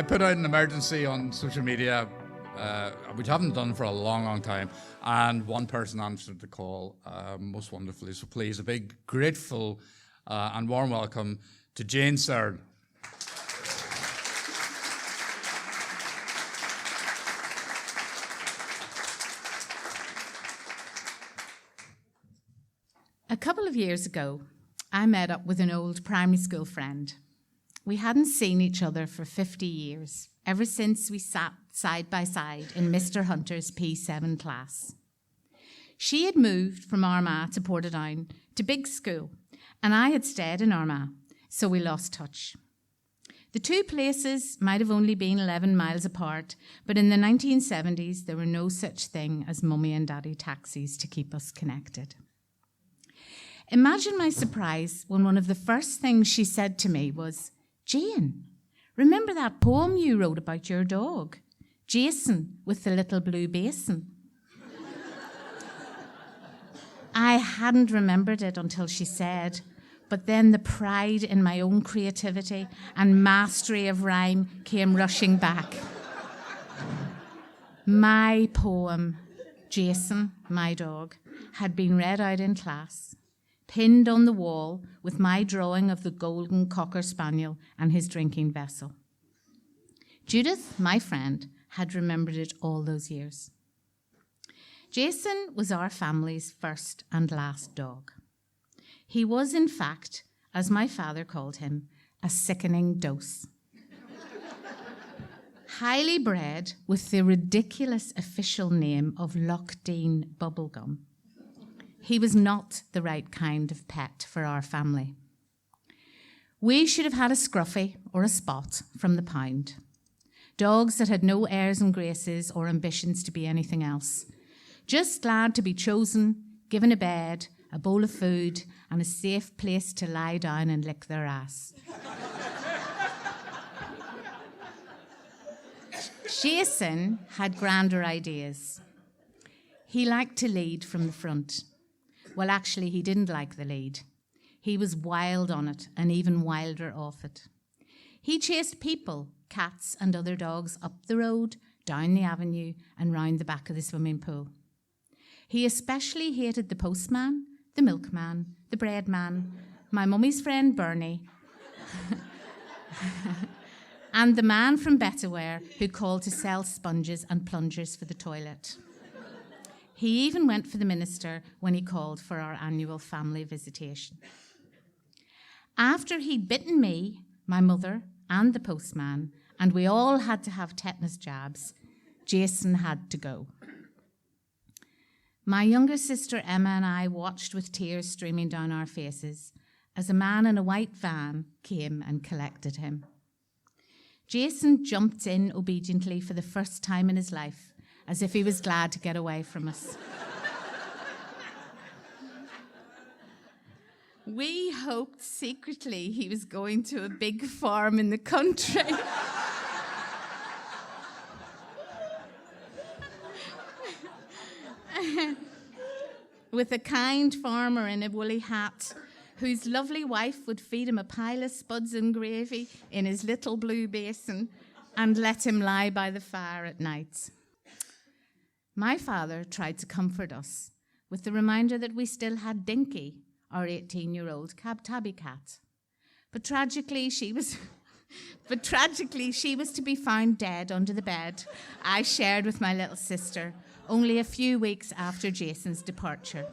put out an emergency on social media, which I haven't done for a long, long time, and one person answered the call most wonderfully. So please, a big, grateful and warm welcome to Jane Searle. A couple of years ago, I met up with an old primary school friend. We hadn't seen each other for 50 years, ever since we sat side by side in Mr. Hunter's P7 class. She had moved from Armagh to Portadown to big school, and I had stayed in Armagh, so we lost touch. The two places might have only been 11 miles apart, but in the 1970s, there were no such thing as mummy and daddy taxis to keep us connected. Imagine my surprise when one of the first things she said to me was, "Jane, remember that poem you wrote about your dog, Jason with the little blue basin?" I hadn't remembered it until she said, but then the pride in my own creativity and mastery of rhyme came rushing back. My poem, Jason, my dog, had been read out in class, pinned on the wall with my drawing of the golden cocker spaniel and his drinking vessel. Judith, my friend, had remembered it all those years. Jason was our family's first and last dog. He was, in fact, as my father called him, a sickening dose. Highly bred with the ridiculous official name of Lockdean Bubblegum. He was not the right kind of pet for our family. We should have had a Scruffy or a Spot from the pound. Dogs that had no airs and graces or ambitions to be anything else. Just glad to be chosen, given a bed, a bowl of food, and a safe place to lie down and lick their ass. Jason had grander ideas. He liked to lead from the front. Well, actually, he didn't like the lead. He was wild on it and even wilder off it. He chased people, cats and other dogs up the road, down the avenue and round the back of the swimming pool. He especially hated the postman, the milkman, the bread man, my mummy's friend Bernie, and the man from Betterware who called to sell sponges and plungers for the toilet. He even went for the minister when he called for our annual family visitation. After he'd bitten me, my mother, and the postman, and we all had to have tetanus jabs, Jason had to go. My younger sister Emma and I watched with tears streaming down our faces as a man in a white van came and collected him. Jason jumped in obediently for the first time in his life, as if he was glad to get away from us. We hoped secretly he was going to a big farm in the country. With a kind farmer in a woolly hat, whose lovely wife would feed him a pile of spuds and gravy in his little blue basin and let him lie by the fire at night. My father tried to comfort us with the reminder that we still had Dinky, our 18-year-old tabby cat. But tragically, she was to be found dead under the bed I shared with my little sister only a few weeks after Jason's departure.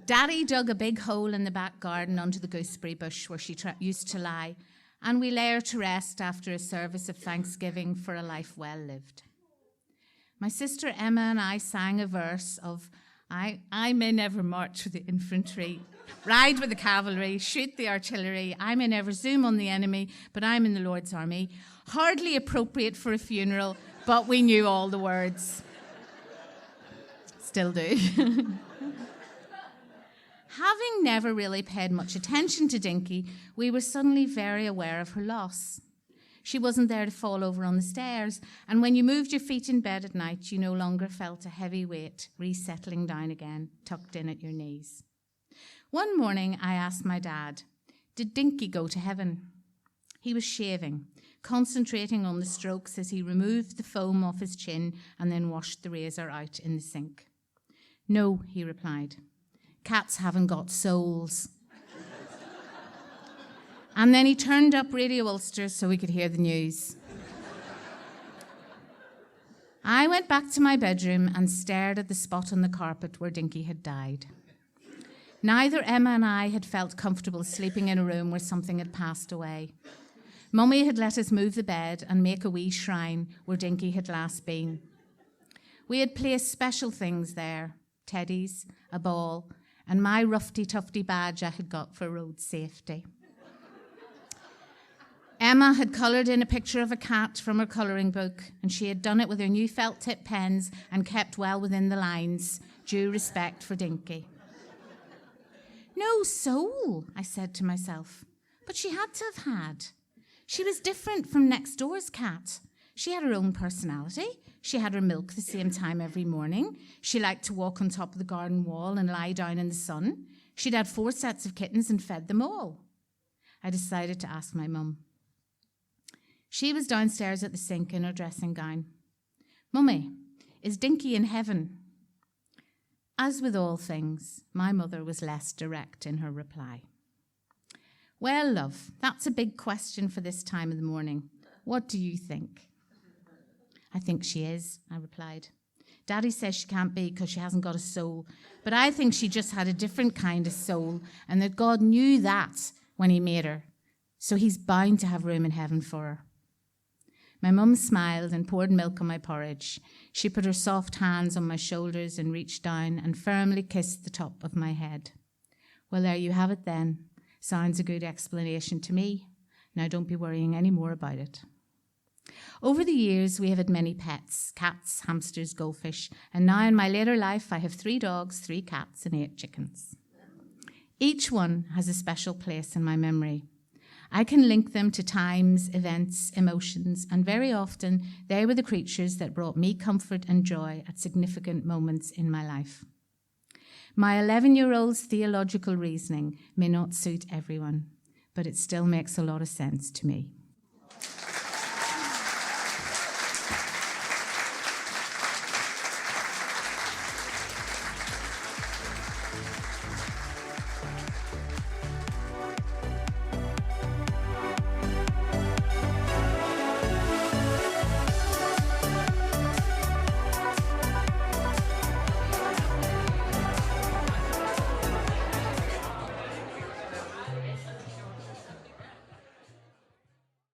Daddy dug a big hole in the back garden under the gooseberry bush where she used to lie, and we lay her to rest after a service of thanksgiving for a life well lived. My sister Emma and I sang a verse of, I may never march with the infantry, ride with the cavalry, shoot the artillery, I may never zoom on the enemy, but I'm in the Lord's army. Hardly appropriate for a funeral, but we knew all the words. Still do. Having never really paid much attention to Dinky, we were suddenly very aware of her loss. She wasn't there to fall over on the stairs, and when you moved your feet in bed at night, you no longer felt a heavy weight resettling down again, tucked in at your knees. One morning, I asked my dad, Did Dinky go to heaven? He was shaving, concentrating on the strokes as he removed the foam off his chin and then washed the razor out in the sink. No, he replied. Cats haven't got souls. And then he turned up Radio Ulster so we could hear the news. I went back to my bedroom and stared at the spot on the carpet where Dinky had died. Neither Emma and I had felt comfortable sleeping in a room where something had passed away. Mummy had let us move the bed and make a wee shrine where Dinky had last been. We had placed special things there, teddies, a ball, and my roughy-tufty badge I had got for road safety. Emma had coloured in a picture of a cat from her colouring book, and she had done it with her new felt-tip pens and kept well within the lines, due respect for Dinky. No soul, I said to myself, but she had to have had. She was different from next door's cat. She had her own personality. She had her milk the same time every morning. She liked to walk on top of the garden wall and lie down in the sun. She'd had 4 sets of kittens and fed them all. I decided to ask my mum. She was downstairs at the sink in her dressing gown. Mummy, is Dinky in heaven? As with all things, my mother was less direct in her reply. Well, love, that's a big question for this time of the morning. What do you think? I think she is, I replied. Daddy says she can't be because she hasn't got a soul, but I think she just had a different kind of soul and that God knew that when he made her, so he's bound to have room in heaven for her. My mum smiled and poured milk on my porridge. She put her soft hands on my shoulders and reached down and firmly kissed the top of my head. Well, there you have it then. Sounds a good explanation to me. Now don't be worrying any more about it. Over the years, we have had many pets, cats, hamsters, goldfish, and now in my later life, I have 3 dogs, 3 cats, and 8 chickens. Each one has a special place in my memory. I can link them to times, events, emotions, and very often they were the creatures that brought me comfort and joy at significant moments in my life. My 11-year-old's theological reasoning may not suit everyone, but it still makes a lot of sense to me.